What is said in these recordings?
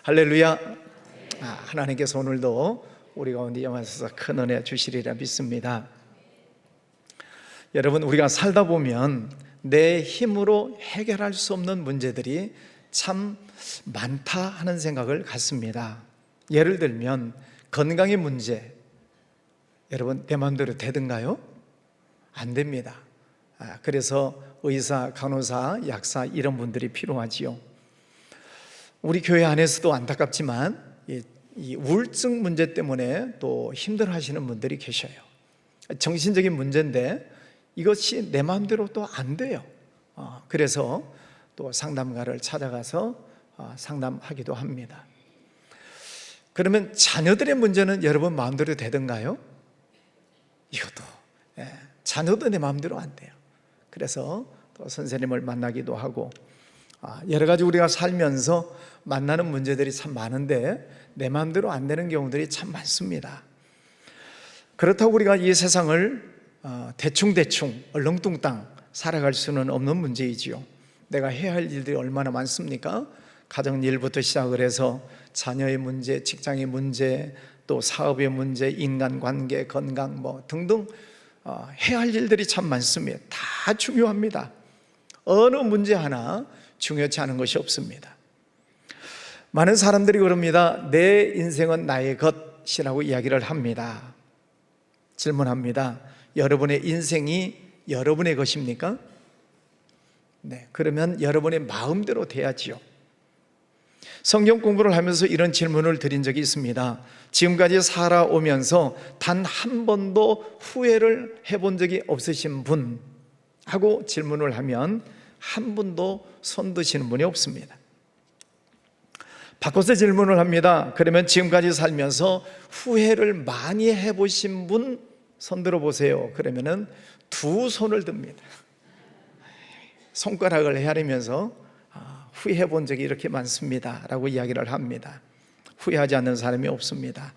할렐루야. 하나님께서 오늘도 우리 가운데 영하셔서 큰 은혜 주시리라 믿습니다. 여러분, 우리가 살다 보면 내 힘으로 해결할 수 없는 문제들이 참 많다 하는 생각을 갖습니다. 예를 들면 건강의 문제, 여러분 내 마음대로 되든가요? 안 됩니다. 그래서 의사, 간호사, 약사 이런 분들이 필요하지요. 우리 교회 안에서도 안타깝지만 이 우울증 문제 때문에 또 힘들어 하시는 분들이 계셔요. 정신적인 문제인데 이것이 내 마음대로 또 안 돼요. 그래서 또 상담가를 찾아가서 상담하기도 합니다. 그러면 자녀들의 문제는 여러분 마음대로 되던가요? 이것도 자녀도 내 마음대로 안 돼요. 그래서 또 선생님을 만나기도 하고 여러 가지 우리가 살면서 만나는 문제들이 참 많은데 내 마음대로 안 되는 경우들이 참 많습니다. 그렇다고 우리가 이 세상을 대충대충 얼렁뚱땅 살아갈 수는 없는 문제이지요. 내가 해야 할 일들이 얼마나 많습니까? 가정 일부터 시작을 해서 자녀의 문제, 직장의 문제, 또 사업의 문제, 인간관계, 건강 등등 해야 할 일들이 참 많습니다. 다 중요합니다. 어느 문제 하나 중요치 않은 것이 없습니다. 많은 사람들이 그럽니다. 내 인생은 나의 것이라고 이야기를 합니다. 질문합니다. 여러분의 인생이 여러분의 것입니까? 네, 그러면 여러분의 마음대로 돼야지요. 성경 공부를 하면서 이런 질문을 드린 적이 있습니다. 지금까지 살아오면서 단 한 번도 후회를 해본 적이 없으신 분 하고 질문을 하면 한 분도 손 드시는 분이 없습니다. 바꿔서 질문을 합니다. 그러면 지금까지 살면서 후회를 많이 해보신 분 손 들어보세요. 그러면은 두 손을 듭니다. 손가락을 헤아리면서 후회해 본 적이 이렇게 많습니다 라고 이야기를 합니다. 후회하지 않는 사람이 없습니다.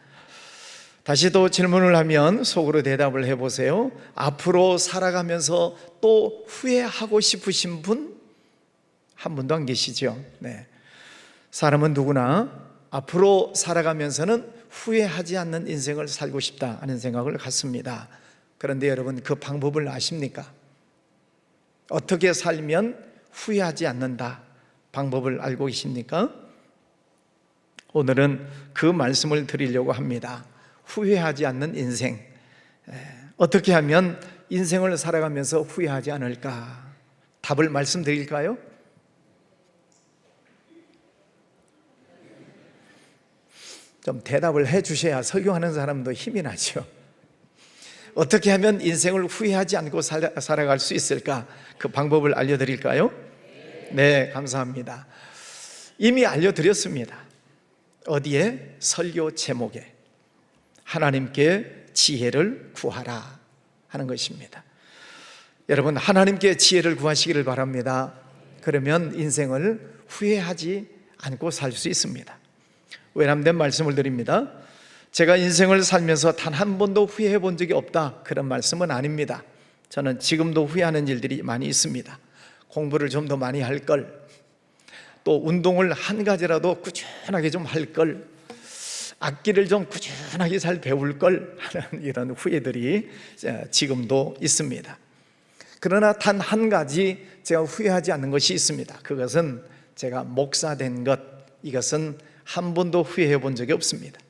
다시 또 질문을 하면 속으로 대답을 해보세요. 앞으로 살아가면서 또 후회하고 싶으신 분? 한 분도 안 계시죠? 네. 사람은 누구나 앞으로 살아가면서는 후회하지 않는 인생을 살고 싶다 하는 생각을 갖습니다. 그런데 여러분, 그 방법을 아십니까? 어떻게 살면 후회하지 않는다 방법을 알고 계십니까? 오늘은 그 말씀을 드리려고 합니다. 후회하지 않는 인생, 어떻게 하면 인생을 살아가면서 후회하지 않을까? 답을 말씀드릴까요? 좀 대답을 해 주셔야 설교하는 사람도 힘이 나죠. 어떻게 하면 인생을 후회하지 않고 살아갈 수 있을까? 그 방법을 알려드릴까요? 네, 감사합니다. 이미 알려드렸습니다. 어디에? 설교 제목에 하나님께 지혜를 구하라 하는 것입니다. 여러분, 하나님께 지혜를 구하시기를 바랍니다. 그러면 인생을 후회하지 않고 살 수 있습니다. 외람된 말씀을 드립니다. 제가 인생을 살면서 단 한 번도 후회해 본 적이 없다, 그런 말씀은 아닙니다. 저는 지금도 후회하는 일들이 많이 있습니다. 공부를 좀 더 많이 할 걸, 또 운동을 한 가지라도 꾸준하게 좀 할 걸, 악기를 좀 꾸준하게 잘 배울 걸 하는 이런 후회들이 지금도 있습니다. 그러나 단 한 가지 제가 후회하지 않는 것이 있습니다. 그것은 제가 목사 된 것, 이것은 한 번도 후회해 본 적이 없습니다.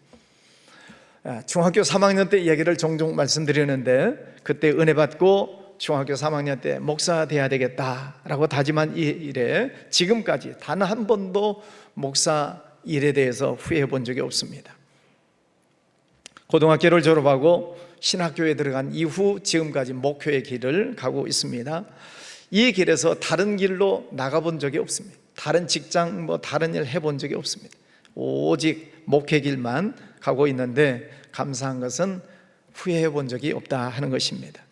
중학교 3학년 때 얘기를 종종 말씀드리는데, 그때 은혜 받고 중학교 3학년 때 목사 돼야 되겠다라고 다짐한 일에 지금까지 단 한 번도 목사 일에 대해서 후회해 본 적이 없습니다. 고등학교를 졸업하고 신학교에 들어간 이후 지금까지 목표의 길을 가고 있습니다. 이 길에서 다른 길로 나가본 적이 없습니다. 다른 직장, 다른 일 해본 적이 없습니다. 오직 목회 길만 가고 있는데 감사한 것은 후회해 본 적이 없다 하는 것입니다.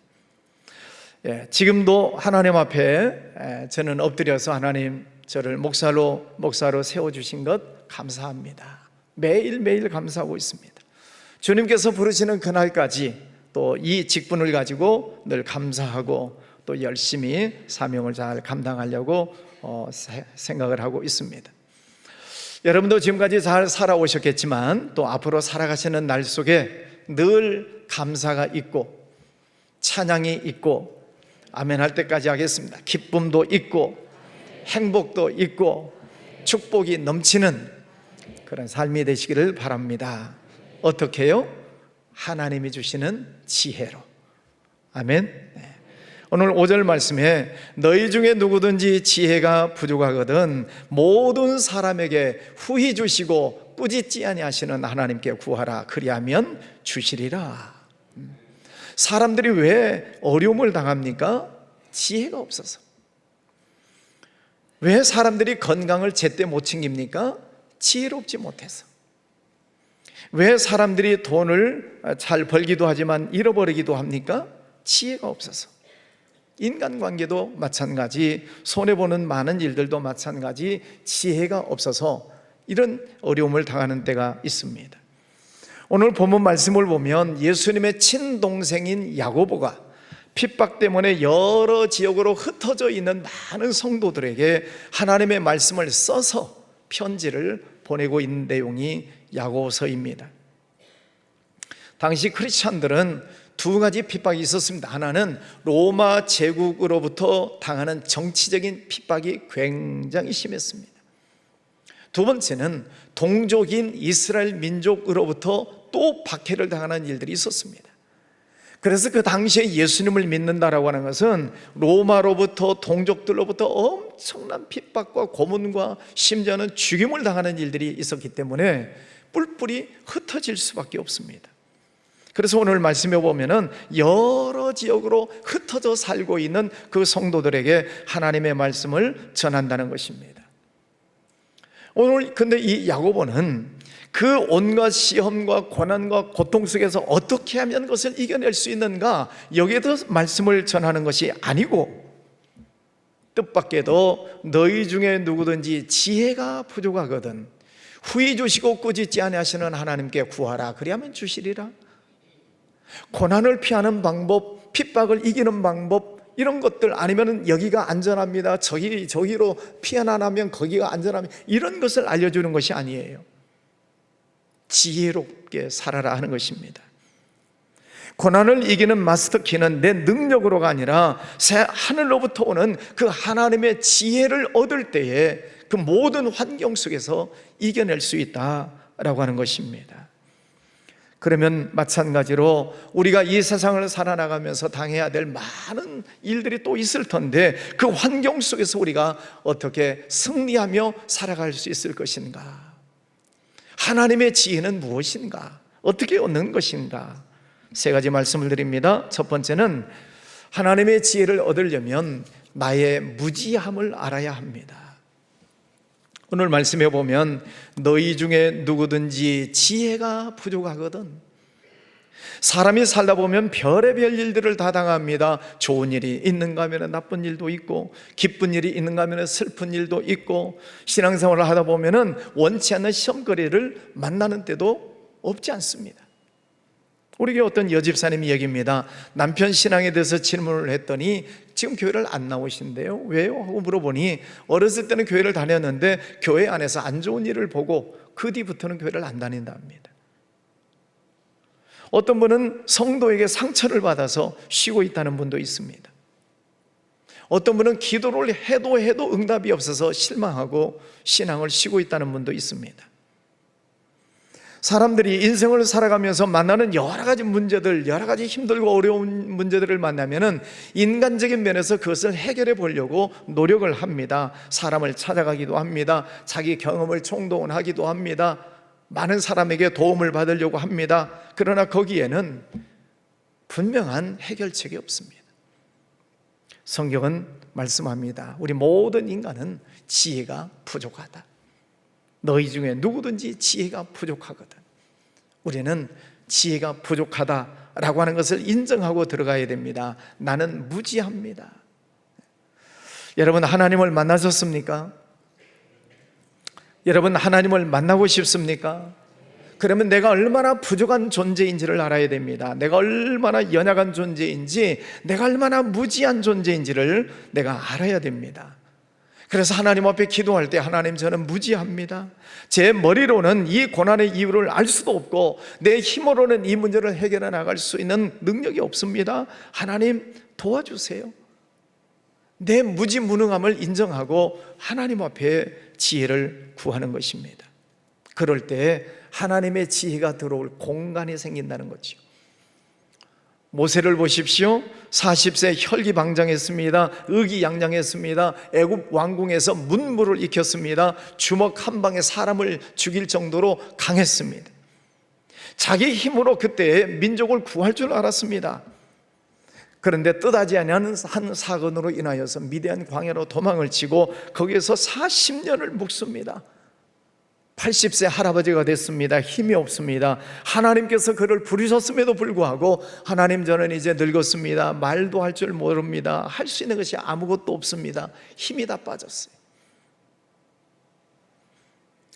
지금도 하나님 앞에 저는 엎드려서 하나님, 저를 목사로 세워주신 것 감사합니다. 매일매일 감사하고 있습니다. 주님께서 부르시는 그날까지 또 이 직분을 가지고 늘 감사하고 또 열심히 사명을 잘 감당하려고 생각을 하고 있습니다. 여러분도 지금까지 잘 살아오셨겠지만 또 앞으로 살아가시는 날 속에 늘 감사가 있고 찬양이 있고 아멘 할 때까지 하겠습니다. 기쁨도 있고 행복도 있고 축복이 넘치는 그런 삶이 되시기를 바랍니다. 어떻게 해요? 하나님이 주시는 지혜로. 아멘. 네. 오늘 5절 말씀에 너희 중에 누구든지 지혜가 부족하거든 모든 사람에게 후히 주시고 꾸짖지 아니하시는 하나님께 구하라. 그리하면 주시리라. 사람들이 왜 어려움을 당합니까? 지혜가 없어서. 왜 사람들이 건강을 제때 못 챙깁니까? 지혜롭지 못해서. 왜 사람들이 돈을 잘 벌기도 하지만 잃어버리기도 합니까? 지혜가 없어서. 인간관계도 마찬가지, 손해보는 많은 일들도 마찬가지, 지혜가 없어서 이런 어려움을 당하는 때가 있습니다. 오늘 본문 말씀을 보면 예수님의 친동생인 야고보가 핍박 때문에 여러 지역으로 흩어져 있는 많은 성도들에게 하나님의 말씀을 써서 편지를 보내고 있는 내용이 야고보서입니다. 당시 크리스찬들은 두 가지 핍박이 있었습니다. 하나는 로마 제국으로부터 당하는 정치적인 핍박이 굉장히 심했습니다. 두 번째는 동족인 이스라엘 민족으로부터 또 박해를 당하는 일들이 있었습니다. 그래서 그 당시에 예수님을 믿는다라고 하는 것은 로마로부터 동족들로부터 엄청난 핍박과 고문과 심지어는 죽임을 당하는 일들이 있었기 때문에 뿔뿔이 흩어질 수밖에 없습니다. 그래서 오늘 말씀해 보면은 여러 지역으로 흩어져 살고 있는 그 성도들에게 하나님의 말씀을 전한다는 것입니다. 오늘 근데 이 야고보는 그 온갖 시험과 고난과 고통 속에서 어떻게 하면 그것을 이겨낼 수 있는가, 여기에도 말씀을 전하는 것이 아니고 뜻밖에도 너희 중에 누구든지 지혜가 부족하거든 후히 주시고 꾸짖지 아니하시는 하나님께 구하라. 그리하면 주시리라. 고난을 피하는 방법, 핍박을 이기는 방법, 이런 것들 아니면 여기가 안전합니다, 저기로 피해나면 거기가 안전합니다, 이런 것을 알려주는 것이 아니에요. 지혜롭게 살아라 하는 것입니다. 고난을 이기는 마스터키는 내 능력으로가 아니라 새 하늘로부터 오는 그 하나님의 지혜를 얻을 때에 그 모든 환경 속에서 이겨낼 수 있다라고 하는 것입니다. 그러면 마찬가지로 우리가 이 세상을 살아나가면서 당해야 될 많은 일들이 또 있을 텐데 그 환경 속에서 우리가 어떻게 승리하며 살아갈 수 있을 것인가? 하나님의 지혜는 무엇인가? 어떻게 얻는 것인가? 세 가지 말씀을 드립니다. 첫 번째는 하나님의 지혜를 얻으려면 나의 무지함을 알아야 합니다. 오늘 말씀해 보면 너희 중에 누구든지 지혜가 부족하거든. 사람이 살다 보면 별의별 일들을 다 당합니다. 좋은 일이 있는가 하면 나쁜 일도 있고, 기쁜 일이 있는가 하면 슬픈 일도 있고, 신앙생활을 하다 보면 원치 않는 시험거리를 만나는 때도 없지 않습니다. 우리 교회 어떤 여집사님이 얘기입니다. 남편 신앙에 대해서 질문을 했더니 지금 교회를 안 나오신대요. 왜요? 하고 물어보니 어렸을 때는 교회를 다녔는데 교회 안에서 안 좋은 일을 보고 그 뒤부터는 교회를 안 다닌다 합니다. 어떤 분은 성도에게 상처를 받아서 쉬고 있다는 분도 있습니다. 어떤 분은 기도를 해도 응답이 없어서 실망하고 신앙을 쉬고 있다는 분도 있습니다. 사람들이 인생을 살아가면서 만나는 여러 가지 문제들, 여러 가지 힘들고 어려운 문제들을 만나면은 인간적인 면에서 그것을 해결해 보려고 노력을 합니다. 사람을 찾아가기도 합니다. 자기 경험을 총동원하기도 합니다. 많은 사람에게 도움을 받으려고 합니다. 그러나 거기에는 분명한 해결책이 없습니다. 성경은 말씀합니다. 우리 모든 인간은 지혜가 부족하다. 너희 중에 누구든지 지혜가 부족하거든. 우리는 지혜가 부족하다라고 하는 것을 인정하고 들어가야 됩니다. 나는 무지합니다. 여러분, 하나님을 만나셨습니까? 여러분, 하나님을 만나고 싶습니까? 그러면 내가 얼마나 부족한 존재인지를 알아야 됩니다. 내가 얼마나 연약한 존재인지, 내가 얼마나 무지한 존재인지를 내가 알아야 됩니다. 그래서 하나님 앞에 기도할 때 하나님 저는 무지합니다. 제 머리로는 이 고난의 이유를 알 수도 없고 내 힘으로는 이 문제를 해결해 나갈 수 있는 능력이 없습니다. 하나님 도와주세요. 내 무지무능함을 인정하고 하나님 앞에 지혜를 구하는 것입니다. 그럴 때 하나님의 지혜가 들어올 공간이 생긴다는 거죠. 모세를 보십시오. 40세 혈기방장했습니다. 의기양양했습니다. 애굽 왕궁에서 문무를 익혔습니다. 주먹 한 방에 사람을 죽일 정도로 강했습니다. 자기 힘으로 그때 민족을 구할 줄 알았습니다. 그런데 뜻하지 아니하는 한 사건으로 인하여서 미디안 광야로 도망을 치고 거기에서 40년을 묵습니다. 80세 할아버지가 됐습니다. 힘이 없습니다. 하나님께서 그를 부르셨음에도 불구하고 하나님 저는 이제 늙었습니다. 말도 할 줄 모릅니다. 할 수 있는 것이 아무것도 없습니다. 힘이 다 빠졌어요.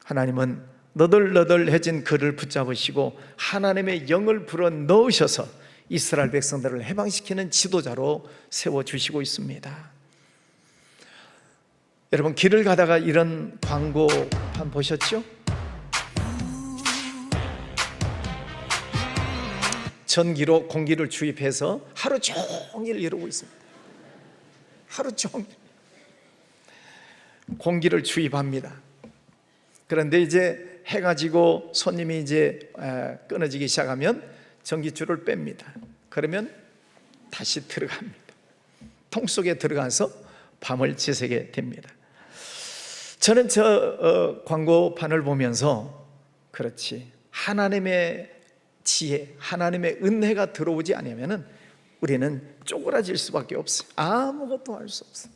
하나님은 너덜너덜해진 그를 붙잡으시고 하나님의 영을 불어 넣으셔서 이스라엘 백성들을 해방시키는 지도자로 세워주시고 있습니다. 여러분 길을 가다가 이런 광고판 보셨죠? 전기로 공기를 주입해서 하루 종일 이러고 있습니다. 하루 종일 공기를 주입합니다. 그런데 이제 해가 지고 손님이 이제 끊어지기 시작하면 전기줄을 뺍니다. 그러면 다시 들어갑니다. 통 속에 들어가서 밤을 지새게 됩니다. 저는 저 광고판을 보면서 그렇지, 하나님의 지혜, 하나님의 은혜가 들어오지 않으면 우리는 쪼그라질 수밖에 없어요. 아무것도 할 수 없어요.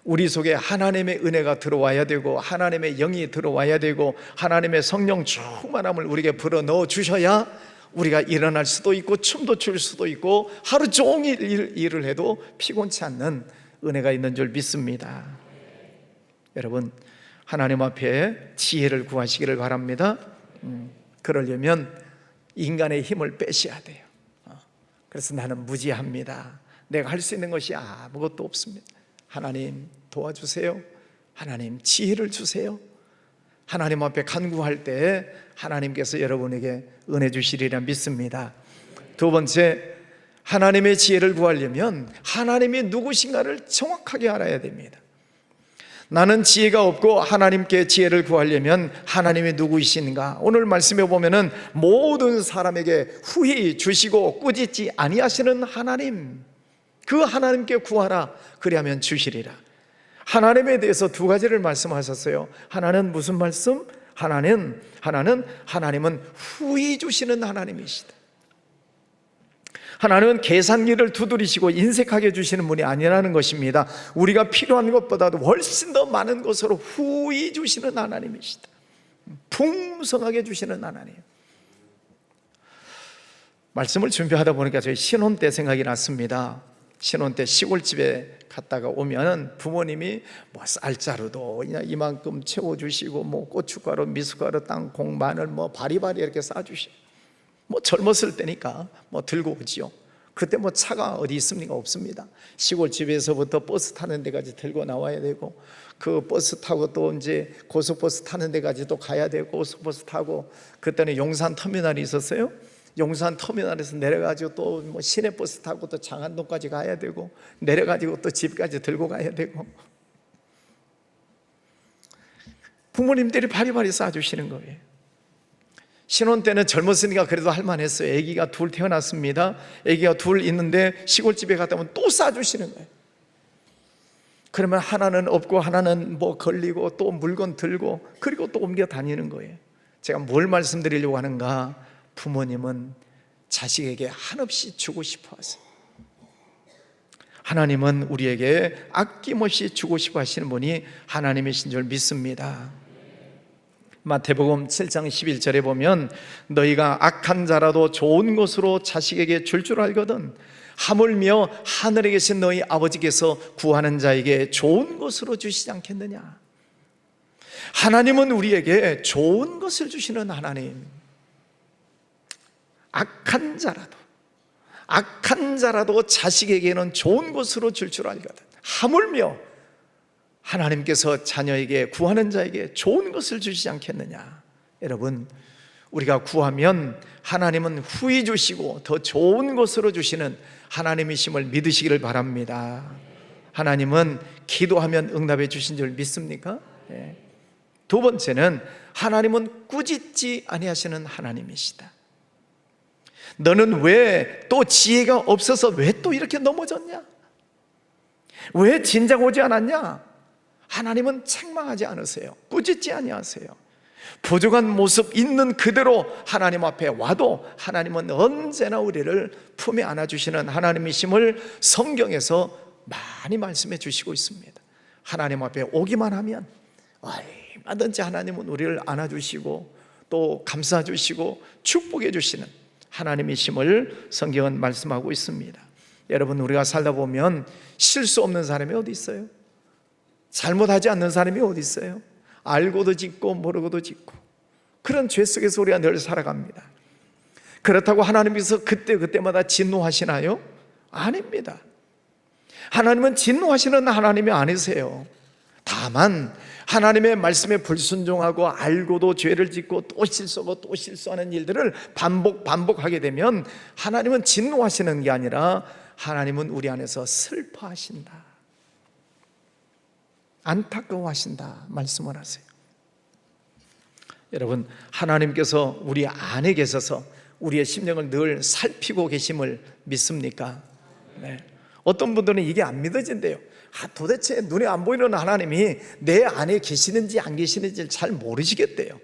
우리 속에 하나님의 은혜가 들어와야 되고 하나님의 영이 들어와야 되고 하나님의 성령 충만함을 우리에게 불어넣어 주셔야 우리가 일어날 수도 있고 춤도 출 수도 있고 하루 종일 일을 해도 피곤치 않는 은혜가 있는 줄 믿습니다. 여러분 하나님 앞에 지혜를 구하시기를 바랍니다. 그러려면 인간의 힘을 빼셔야 돼요. 그래서 나는 무지합니다. 내가 할 수 있는 것이 아무것도 없습니다. 하나님 도와주세요. 하나님 지혜를 주세요. 하나님 앞에 간구할 때 하나님께서 여러분에게 은혜 주시리라 믿습니다. 두 번째, 하나님의 지혜를 구하려면 하나님이 누구신가를 정확하게 알아야 됩니다. 나는 지혜가 없고 하나님께 지혜를 구하려면 하나님이 누구이신가? 오늘 말씀에 보면은 모든 사람에게 후히 주시고 꾸짖지 아니하시는 하나님, 그 하나님께 구하라. 그리하면 주시리라. 하나님에 대해서 두 가지를 말씀하셨어요. 하나는 무슨 말씀? 하나님은 후히 주시는 하나님이시다. 하나님은 계산기를 두드리시고 인색하게 주시는 분이 아니라는 것입니다. 우리가 필요한 것보다도 훨씬 더 많은 것으로 후히 주시는 하나님이시다. 풍성하게 주시는 하나님. 말씀을 준비하다 보니까 저희 신혼 때 생각이 났습니다. 신혼 때 시골집에 갔다가 오면 부모님이 뭐 쌀자루도 그냥 이만큼 채워주시고 뭐 고춧가루, 미숫가루, 땅콩, 마늘 뭐 바리바리 이렇게 싸주시고, 뭐 젊었을 때니까 뭐 들고 오지요. 그때 뭐 차가 어디 있습니까? 없습니다. 시골집에서부터 버스 타는 데까지 들고 나와야 되고, 그 버스 타고 또 이제 고속버스 타는 데까지 또 가야 되고, 고속버스 타고, 그때는 용산 터미널이 있었어요. 용산 터미널에서 내려가지고 또 뭐 시내버스 타고 또 장안동까지 가야 되고, 내려가지고 또 집까지 들고 가야 되고, 부모님들이 바리바리 싸주시는 거예요. 신혼 때는 젊었으니까 그래도 할만했어요. 아기가 둘 태어났습니다. 아기가 둘 있는데 시골집에 갔다 오면 또 싸주시는 거예요. 그러면 하나는 없고 하나는 뭐 걸리고 또 물건 들고 그리고 또 옮겨 다니는 거예요. 제가 뭘 말씀드리려고 하는가? 부모님은 자식에게 한없이 주고 싶어 하세요. 하나님은 우리에게 아낌없이 주고 싶어 하시는 분이 하나님이신 줄 믿습니다. 마태복음 7장 11절에 보면 너희가 악한 자라도 좋은 것으로 자식에게 줄 알거든 하물며 하늘에 계신 너희 아버지께서 구하는 자에게 좋은 것으로 주시지 않겠느냐. 하나님은 우리에게 좋은 것을 주시는 하나님. 악한 자라도 자식에게는 좋은 것으로 줄 알거든. 하물며 하나님께서 자녀에게, 구하는 자에게 좋은 것을 주시지 않겠느냐. 여러분, 우리가 구하면 하나님은 후히 주시고 더 좋은 것으로 주시는 하나님이심을 믿으시기를 바랍니다. 하나님은 기도하면 응답해 주신 줄 믿습니까? 네. 두 번째는 하나님은 꾸짖지 아니하시는 하나님이시다. 너는 왜 또 지혜가 없어서 왜 또 이렇게 넘어졌냐? 왜 진작 오지 않았냐? 하나님은 책망하지 않으세요. 꾸짖지 아니하세요. 부족한 모습 있는 그대로 하나님 앞에 와도 하나님은 언제나 우리를 품에 안아주시는 하나님이심을 성경에서 많이 말씀해 주시고 있습니다. 하나님 앞에 오기만 하면 얼마든지 하나님은 우리를 안아주시고 또 감싸주시고 축복해 주시는 하나님이심을 성경은 말씀하고 있습니다. 여러분, 우리가 살다 보면 실수 없는 사람이 어디 있어요? 잘못하지 않는 사람이 어디 있어요? 알고도 짓고 모르고도 짓고 그런 죄 속에서 우리가 늘 살아갑니다. 그렇다고 하나님께서 그때마다 진노하시나요? 아닙니다. 하나님은 진노하시는 하나님이 아니세요. 다만 하나님의 말씀에 불순종하고 알고도 죄를 짓고 또 실수하고 또 실수하는 일들을 반복하게 되면 하나님은 진노하시는 게 아니라 하나님은 우리 안에서 슬퍼하신다, 안타까워하신다 말씀을 하세요. 여러분, 하나님께서 우리 안에 계셔서 우리의 심령을 늘 살피고 계심을 믿습니까? 네. 어떤 분들은 이게 안 믿어진대요. 도대체 눈에 안 보이는 하나님이 내 안에 계시는지 안 계시는지 잘 모르시겠대요.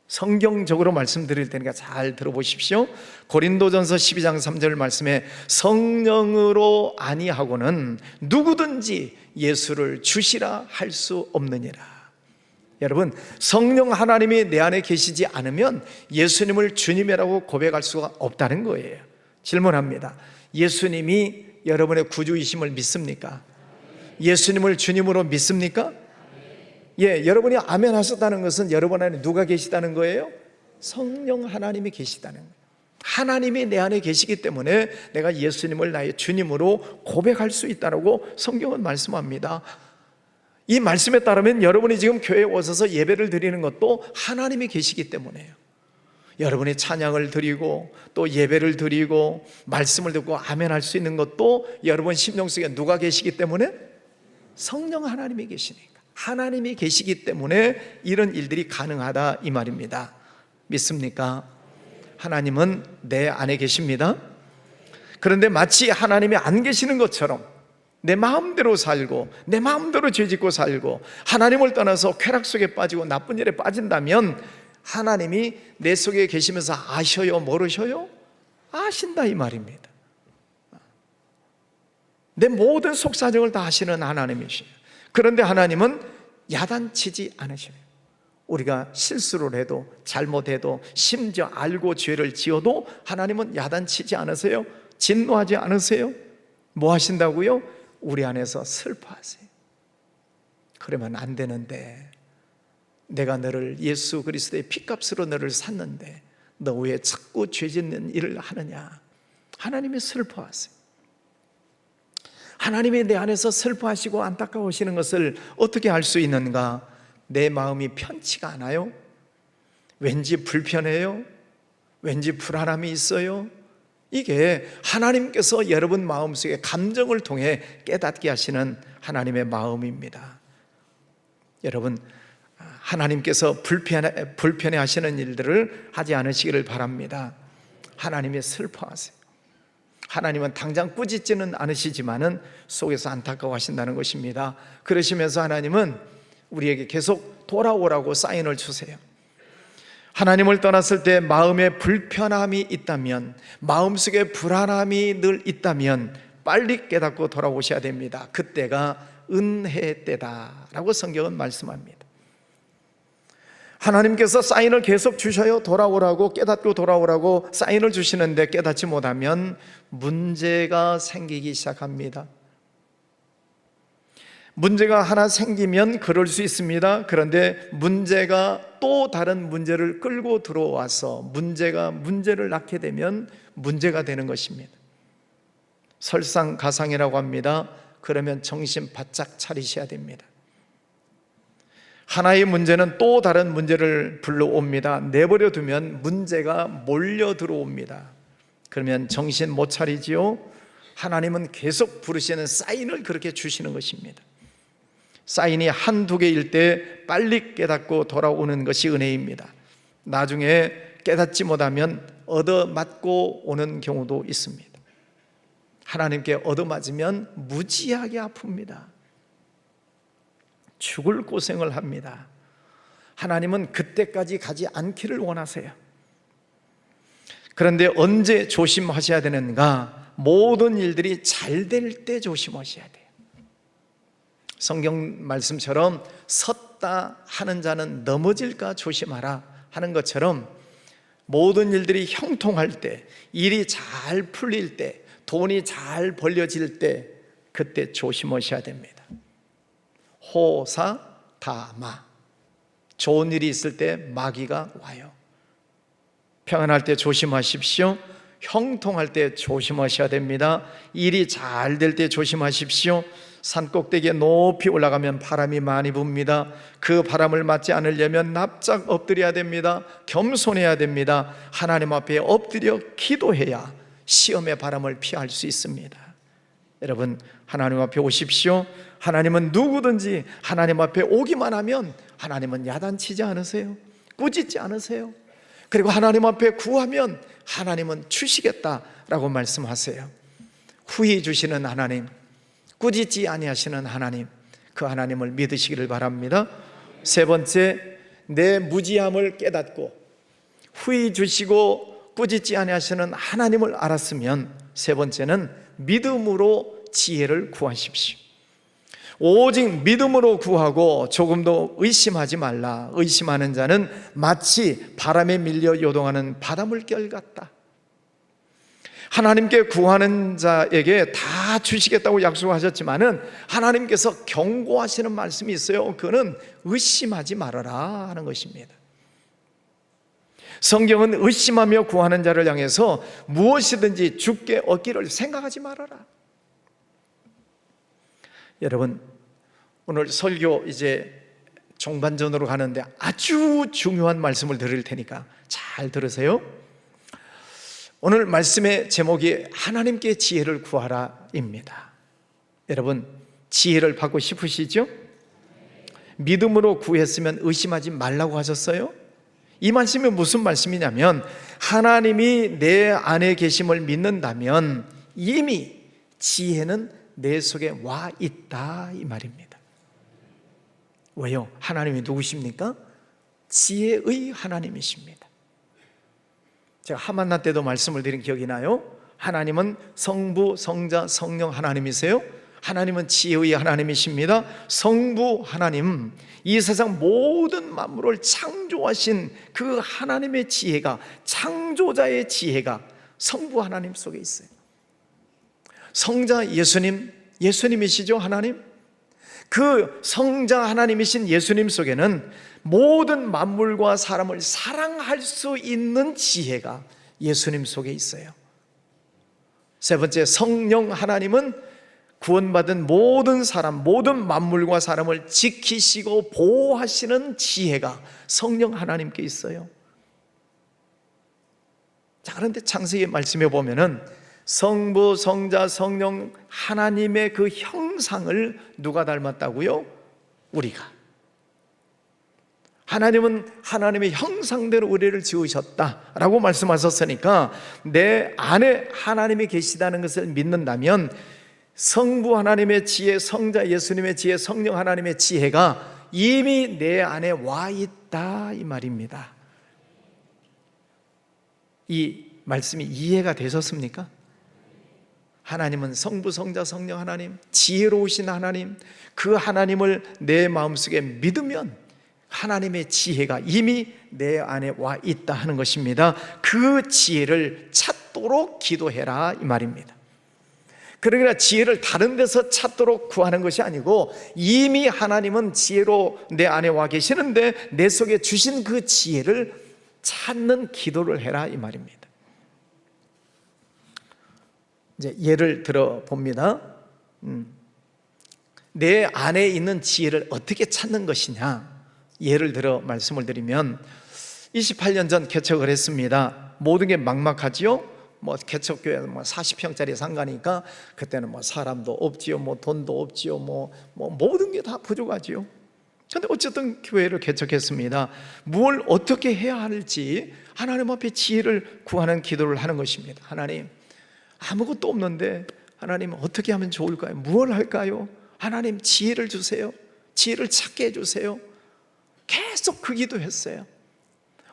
성경적으로 말씀드릴 테니까 잘 들어보십시오. 고린도전서 12장 3절 말씀에 성령으로 아니하고는 누구든지 예수를 주시라 할 수 없느니라. 여러분, 성령 하나님이 내 안에 계시지 않으면 예수님을 주님이라고 고백할 수가 없다는 거예요. 질문합니다. 예수님이 여러분의 구주이심을 믿습니까? 예수님을 주님으로 믿습니까? 예, 여러분이 아멘 하셨다는 것은 여러분 안에 누가 계시다는 거예요? 성령 하나님이 계시다는 거예요. 하나님이 내 안에 계시기 때문에 내가 예수님을 나의 주님으로 고백할 수 있다고 성경은 말씀합니다. 이 말씀에 따르면 여러분이 지금 교회에 오셔서 예배를 드리는 것도 하나님이 계시기 때문에요. 여러분이 찬양을 드리고 또 예배를 드리고 말씀을 듣고 아멘 할 수 있는 것도 여러분 심령 속에 누가 계시기 때문에? 성령 하나님이 계시니까. 하나님이 계시기 때문에 이런 일들이 가능하다 이 말입니다. 믿습니까? 하나님은 내 안에 계십니다. 그런데 마치 하나님이 안 계시는 것처럼 내 마음대로 살고 내 마음대로 죄짓고 살고 하나님을 떠나서 쾌락 속에 빠지고 나쁜 일에 빠진다면 하나님이 내 속에 계시면서 아셔요? 모르셔요? 아신다 이 말입니다. 내 모든 속사정을 다 아시는 하나님이시죠. 그런데 하나님은 야단치지 않으셔요. 우리가 실수를 해도 잘못해도 심지어 알고 죄를 지어도 하나님은 야단치지 않으세요? 진노하지 않으세요? 뭐 하신다고요? 우리 안에서 슬퍼하세요. 그러면 안 되는데, 내가 너를 예수 그리스도의 피값으로 너를 샀는데 너 왜 자꾸 죄 짓는 일을 하느냐? 하나님이 슬퍼하세요. 하나님이 내 안에서 슬퍼하시고 안타까우시는 것을 어떻게 알 수 있는가? 내 마음이 편치가 않아요? 왠지 불편해요? 왠지 불안함이 있어요? 이게 하나님께서 여러분 마음속에 감정을 통해 깨닫게 하시는 하나님의 마음입니다. 여러분, 하나님께서 불편해 하시는 일들을 하지 않으시기를 바랍니다. 하나님이 슬퍼하세요. 하나님은 당장 꾸짖지는 않으시지만은 속에서 안타까워하신다는 것입니다. 그러시면서 하나님은 우리에게 계속 돌아오라고 사인을 주세요. 하나님을 떠났을 때 마음에 불편함이 있다면, 마음속에 불안함이 늘 있다면 빨리 깨닫고 돌아오셔야 됩니다. 그때가 은혜 때다라고 성경은 말씀합니다. 하나님께서 사인을 계속 주셔요. 돌아오라고, 깨닫고 돌아오라고 사인을 주시는데 깨닫지 못하면 문제가 생기기 시작합니다. 문제가 하나 생기면 그럴 수 있습니다. 그런데 문제가 또 다른 문제를 끌고 들어와서 문제가 문제를 낳게 되면 문제가 되는 것입니다. 설상가상이라고 합니다. 그러면 정신 바짝 차리셔야 됩니다. 하나의 문제는 또 다른 문제를 불러옵니다. 내버려 두면 문제가 몰려 들어옵니다. 그러면 정신 못 차리지요? 하나님은 계속 부르시는 사인을 그렇게 주시는 것입니다. 사인이 한두 개일 때 빨리 깨닫고 돌아오는 것이 은혜입니다. 나중에 깨닫지 못하면 얻어맞고 오는 경우도 있습니다. 하나님께 얻어맞으면 무지하게 아픕니다. 죽을 고생을 합니다. 하나님은 그때까지 가지 않기를 원하세요. 그런데 언제 조심하셔야 되는가? 모든 일들이 잘 될 때 조심하셔야 돼요. 성경 말씀처럼 섰다 하는 자는 넘어질까 조심하라 하는 것처럼 모든 일들이 형통할 때, 일이 잘 풀릴 때, 돈이 잘 벌려질 때, 그때 조심하셔야 됩니다. 호사다마, 좋은 일이 있을 때 마귀가 와요. 평안할 때 조심하십시오. 형통할 때 조심하셔야 됩니다. 일이 잘 될 때 조심하십시오. 산꼭대기에 높이 올라가면 바람이 많이 붑니다. 그 바람을 맞지 않으려면 납작 엎드려야 됩니다. 겸손해야 됩니다. 하나님 앞에 엎드려 기도해야 시험의 바람을 피할 수 있습니다. 여러분, 하나님 앞에 오십시오. 하나님은 누구든지 하나님 앞에 오기만 하면 하나님은 야단치지 않으세요. 꾸짖지 않으세요. 그리고 하나님 앞에 구하면 하나님은 주시겠다라고 말씀하세요. 후히 주시는 하나님, 꾸짖지 아니하시는 하나님, 그 하나님을 믿으시기를 바랍니다. 세 번째, 내 무지함을 깨닫고 후히 주시고 꾸짖지 아니하시는 하나님을 알았으면 세 번째는 믿음으로 지혜를 구하십시오. 오직 믿음으로 구하고 조금도 의심하지 말라. 의심하는 자는 마치 바람에 밀려 요동하는 바닷물결 같다. 하나님께 구하는 자에게 다 주시겠다고 약속하셨지만은 하나님께서 경고하시는 말씀이 있어요. 그거는 의심하지 말아라 하는 것입니다. 성경은 의심하며 구하는 자를 향해서 무엇이든지 주께 얻기를 생각하지 말아라. 여러분, 오늘 설교 이제 종반전으로 가는데 아주 중요한 말씀을 드릴 테니까 잘 들으세요. 오늘 말씀의 제목이 하나님께 지혜를 구하라입니다. 여러분, 지혜를 받고 싶으시죠? 믿음으로 구했으면 의심하지 말라고 하셨어요. 이 말씀이 무슨 말씀이냐면 하나님이 내 안에 계심을 믿는다면 이미 지혜는 내 속에 와 있다 이 말입니다. 왜요? 하나님이 누구십니까? 지혜의 하나님이십니다. 제가 하만나 때도 말씀을 드린 기억이 나요. 하나님은 성부, 성자, 성령 하나님이세요. 하나님은 지혜의 하나님이십니다. 성부 하나님, 이 세상 모든 만물을 창조하신 그 하나님의 지혜가, 창조자의 지혜가 성부 하나님 속에 있어요. 성자 예수님, 예수님이시죠, 하나님? 그 성자 하나님이신 예수님 속에는 모든 만물과 사람을 사랑할 수 있는 지혜가 예수님 속에 있어요. 세 번째, 성령 하나님은 구원받은 모든 사람, 모든 만물과 사람을 지키시고 보호하시는 지혜가 성령 하나님께 있어요. 자, 그런데 창세기 말씀에 보면은 성부, 성자, 성령 하나님의 그 형상을 누가 닮았다고요? 우리가. 하나님은 하나님의 형상대로 우리를 지으셨다라고 말씀하셨으니까 내 안에 하나님이 계시다는 것을 믿는다면 성부 하나님의 지혜, 성자 예수님의 지혜, 성령 하나님의 지혜가 이미 내 안에 와 있다 이 말입니다. 이 말씀이 이해가 되셨습니까? 하나님은 성부, 성자, 성령 하나님, 지혜로우신 하나님, 그 하나님을 내 마음속에 믿으면 하나님의 지혜가 이미 내 안에 와 있다 하는 것입니다. 그 지혜를 찾도록 기도해라 이 말입니다. 그러니까 지혜를 다른 데서 찾도록 구하는 것이 아니고 이미 하나님은 지혜로 내 안에 와 계시는데 내 속에 주신 그 지혜를 찾는 기도를 해라 이 말입니다. 이제 예를 들어 봅니다. 내 안에 있는 지혜를 어떻게 찾는 것이냐? 예를 들어 말씀을 드리면 28년 전 개척을 했습니다. 모든 게 막막하지요. 개척교회 40평짜리 상가니까 그때는 사람도 없지요, 돈도 없지요, 모든 게 다 부족하지요. 그런데 어쨌든 교회를 개척했습니다. 뭘 어떻게 해야 할지 하나님 앞에 지혜를 구하는 기도를 하는 것입니다. 하나님, 아무것도 없는데 하나님 어떻게 하면 좋을까요? 무엇을 할까요? 하나님 지혜를 주세요. 지혜를 찾게 해주세요. 계속 그 기도했어요.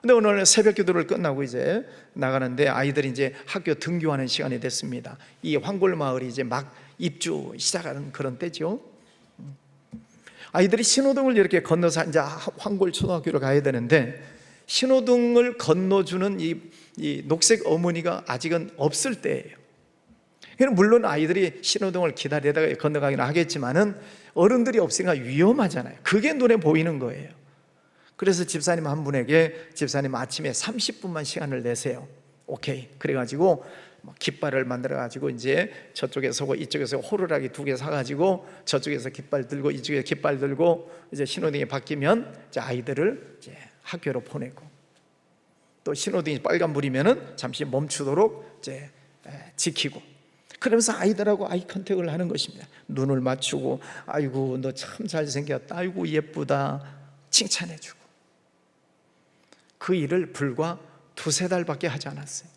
근데 오늘 새벽 기도를 끝나고 이제 나가는데 아이들이 이제 학교 등교하는 시간이 됐습니다. 이 황골마을이 이제 막 입주 시작하는 그런 때죠. 아이들이 신호등을 이렇게 건너서 이제 황골 초등학교로 가야 되는데 신호등을 건너주는 이 녹색 어머니가 아직은 없을 때예요. 물론 아이들이 신호등을 기다리다가 건너가기는 하겠지만은 어른들이 없으니까 위험하잖아요. 그게 눈에 보이는 거예요. 그래서 집사님 한 분에게 집사님 아침에 30분만 시간을 내세요. 오케이. 그래가지고 깃발을 만들어가지고 이제 저쪽에서 오고 이쪽에서 호루라기 2개 사가지고 저쪽에서 깃발 들고 이쪽에 깃발 들고 이제 신호등이 바뀌면 이제 아이들을 이제 학교로 보내고 또 신호등이 빨간불이면은 잠시 멈추도록 이제 지키고 그러면서 아이들하고 아이 컨택을 하는 것입니다. 눈을 맞추고 아이고 너 참 잘생겼다, 아이고 예쁘다 칭찬해주고 그 일을 불과 2-3 달밖에 하지 않았어요.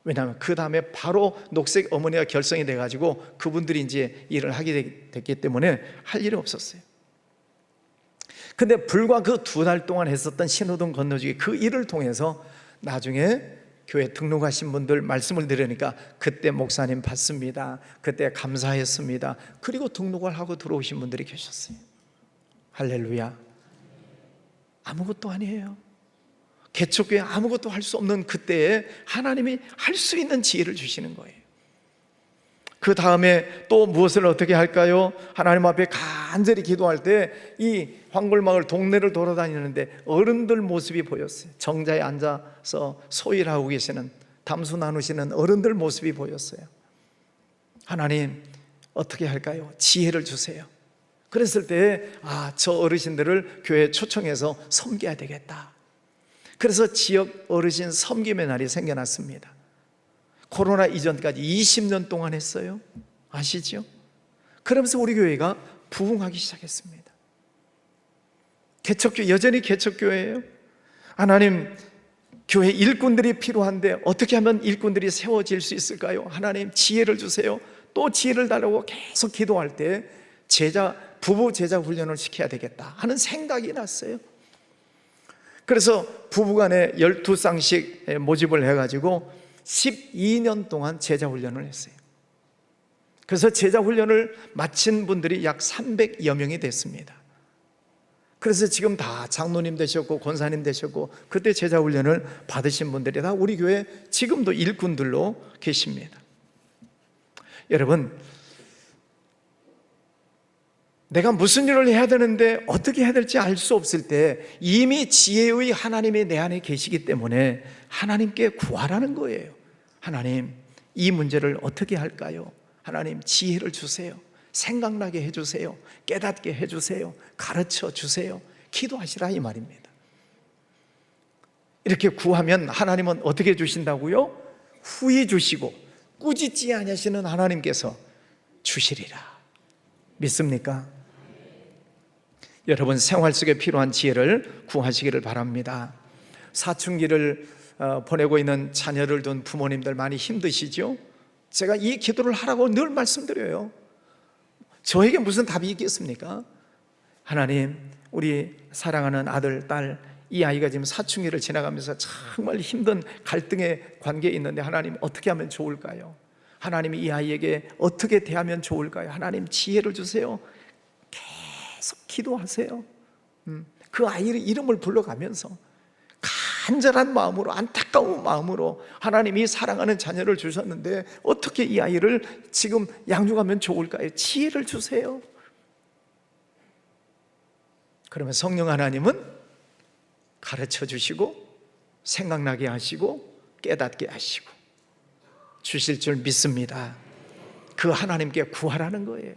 왜냐하면 그 다음에 바로 녹색 어머니가 결성이 돼가지고 그분들이 이제 일을 하게 됐기 때문에 할 일이 없었어요. 근데 불과 그 2달 동안 했었던 신호등 건너주기 그 일을 통해서 나중에 교회 등록하신 분들 말씀을 들으니까 그때 목사님 봤습니다, 그때 감사했습니다, 그리고 등록을 하고 들어오신 분들이 계셨어요. 할렐루야. 아무것도 아니에요. 개척교회 아무것도 할 수 없는 그때에 하나님이 할 수 있는 지혜를 주시는 거예요. 그 다음에 또 무엇을 어떻게 할까요? 하나님 앞에 간절히 기도할 때 이 황골마을 동네를 돌아다니는데 어른들 모습이 보였어요. 정자에 앉아서 소일을 하고 계시는, 담수 나누시는 어른들 모습이 보였어요. 하나님 어떻게 할까요? 지혜를 주세요. 그랬을 때 저 어르신들을 교회에 초청해서 섬겨야 되겠다. 그래서 지역 어르신 섬김의 날이 생겨났습니다. 코로나 이전까지 20년 동안 했어요. 아시죠? 그러면서 우리 교회가 부흥하기 시작했습니다. 개척교회, 여전히 개척교회예요. 하나님, 교회 일꾼들이 필요한데 어떻게 하면 일꾼들이 세워질 수 있을까요? 하나님 지혜를 주세요. 또 지혜를 달라고 계속 기도할 때 부부 제자 훈련을 시켜야 되겠다 하는 생각이 났어요. 그래서 부부간에 12쌍씩 모집을 해가지고 12년 동안 제자 훈련을 했어요. 그래서 제자 훈련을 마친 분들이 약 300여 명이 됐습니다. 그래서 지금 다 장로님 되셨고 권사님 되셨고 그때 제자 훈련을 받으신 분들이 다 우리 교회 지금도 일꾼들로 계십니다. 여러분, 내가 무슨 일을 해야 되는데 어떻게 해야 될지 알 수 없을 때 이미 지혜의 하나님이 내 안에 계시기 때문에 하나님께 구하라는 거예요. 하나님, 이 문제를 어떻게 할까요? 하나님 지혜를 주세요. 생각나게 해주세요. 깨닫게 해주세요. 가르쳐 주세요. 기도하시라 이 말입니다. 이렇게 구하면 하나님은 어떻게 주신다고요? 후히 주시고 꾸짖지 아니하시는 하나님께서 주시리라. 믿습니까? 여러분, 생활 속에 필요한 지혜를 구하시기를 바랍니다. 사춘기를 보내고 있는 자녀를 둔 부모님들 많이 힘드시죠? 제가 이 기도를 하라고 늘 말씀드려요. 저에게 무슨 답이 있겠습니까? 하나님, 우리 사랑하는 아들, 딸, 이 아이가 지금 사춘기를 지나가면서 정말 힘든 갈등의 관계에 있는데 하나님 어떻게 하면 좋을까요? 하나님이 이 아이에게 어떻게 대하면 좋을까요? 하나님 지혜를 주세요. 계속 기도하세요. 그 아이의 이름을 불러가면서 간절한 마음으로, 안타까운 마음으로 하나님이 사랑하는 자녀를 주셨는데 어떻게 이 아이를 지금 양육하면 좋을까요? 지혜를 주세요. 그러면 성령 하나님은 가르쳐 주시고 생각나게 하시고 깨닫게 하시고 주실 줄 믿습니다. 그 하나님께 구하라는 거예요.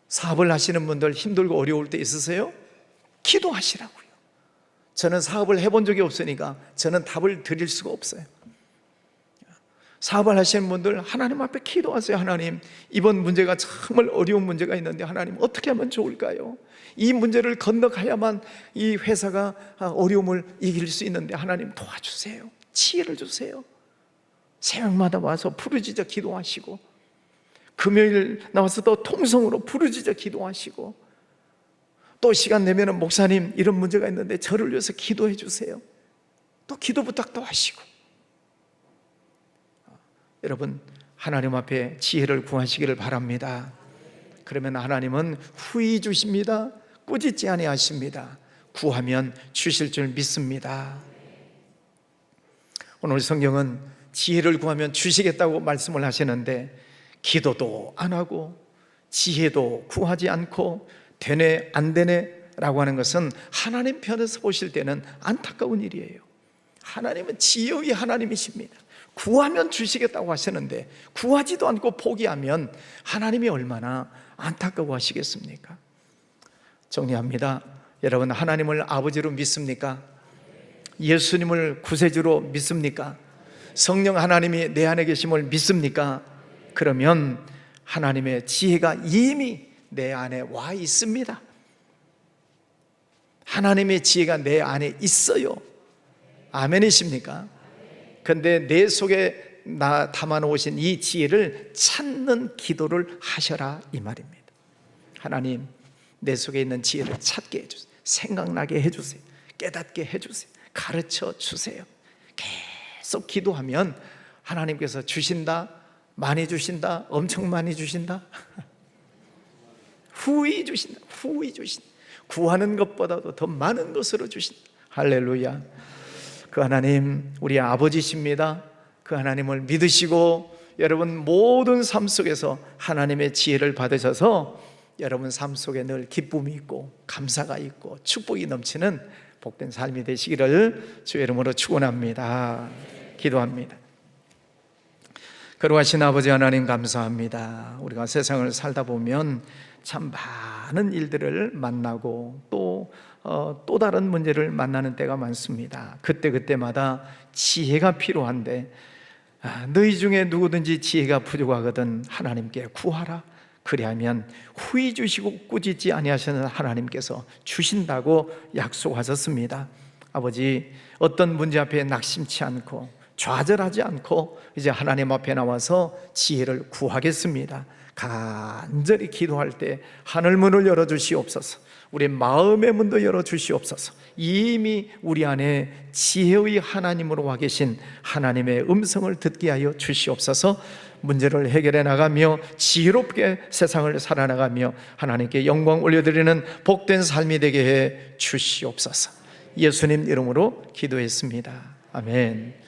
사업을 하시는 분들 힘들고 어려울 때 있으세요? 기도하시라고요. 저는 사업을 해본 적이 없으니까 저는 답을 드릴 수가 없어요. 사업을 하시는 분들 하나님 앞에 기도하세요. 하나님, 이번 문제가 정말 어려운 문제가 있는데 하나님 어떻게 하면 좋을까요? 이 문제를 건너가야만 이 회사가 어려움을 이길 수 있는데 하나님 도와주세요. 지혜를 주세요. 새벽마다 와서 부르짖어 기도하시고, 금요일 나와서 또 통성으로 부르짖어 기도하시고, 또 시간 내면은 목사님 이런 문제가 있는데 저를 위해서 기도해 주세요. 또 기도 부탁도 하시고. 여러분, 하나님 앞에 지혜를 구하시기를 바랍니다. 그러면 하나님은 후히 주십니다. 꾸짖지 아니하십니다. 구하면 주실 줄 믿습니다. 오늘 성경은 지혜를 구하면 주시겠다고 말씀을 하시는데, 기도도 안 하고 지혜도 구하지 않고 되네 안 되네 라고 하는 것은 하나님 편에서 보실 때는 안타까운 일이에요. 하나님은 지혜의 하나님이십니다. 구하면 주시겠다고 하시는데 구하지도 않고 포기하면 하나님이 얼마나 안타까워하시겠습니까? 정리합니다. 여러분, 하나님을 아버지로 믿습니까? 예수님을 구세주로 믿습니까? 성령 하나님이 내 안에 계심을 믿습니까? 그러면 하나님의 지혜가 이미 내 안에 와 있습니다. 하나님의 지혜가 내 안에 있어요. 아멘이십니까? 그런데 내 속에 담아놓으신 이 지혜를 찾는 기도를 하셔라, 이 말입니다. 하나님, 내 속에 있는 지혜를 찾게 해주세요. 생각나게 해주세요. 깨닫게 해주세요. 가르쳐 주세요. 계속 기도하면 하나님께서 주신다, 많이 주신다, 엄청 많이 주신다, 후히 주신다, 후히 주신다. 구하는 것보다도 더 많은 것으로 주신다. 할렐루야. 그 하나님 우리 아버지십니다. 그 하나님을 믿으시고 여러분 모든 삶 속에서 하나님의 지혜를 받으셔서 여러분 삶 속에 늘 기쁨이 있고 감사가 있고 축복이 넘치는 복된 삶이 되시기를 주의 이름으로 축원합니다. 기도합니다. 거룩하신 아버지 하나님, 감사합니다. 우리가 세상을 살다 보면 참 많은 일들을 만나고 또 다른 문제를 만나는 때가 많습니다. 그때마다 지혜가 필요한데, 너희 중에 누구든지 지혜가 부족하거든 하나님께 구하라. 그리하면 후히 주시고 꾸짖지 아니하시는 하나님께서 주신다고 약속하셨습니다. 아버지, 어떤 문제 앞에 낙심치 않고 좌절하지 않고 이제 하나님 앞에 나와서 지혜를 구하겠습니다. 간절히 기도할 때 하늘 문을 열어주시옵소서. 우리 마음의 문도 열어주시옵소서. 이미 우리 안에 지혜의 하나님으로 와 계신 하나님의 음성을 듣게 하여 주시옵소서. 문제를 해결해 나가며 지혜롭게 세상을 살아나가며 하나님께 영광 올려드리는 복된 삶이 되게 해 주시옵소서. 예수님 이름으로 기도했습니다. 아멘.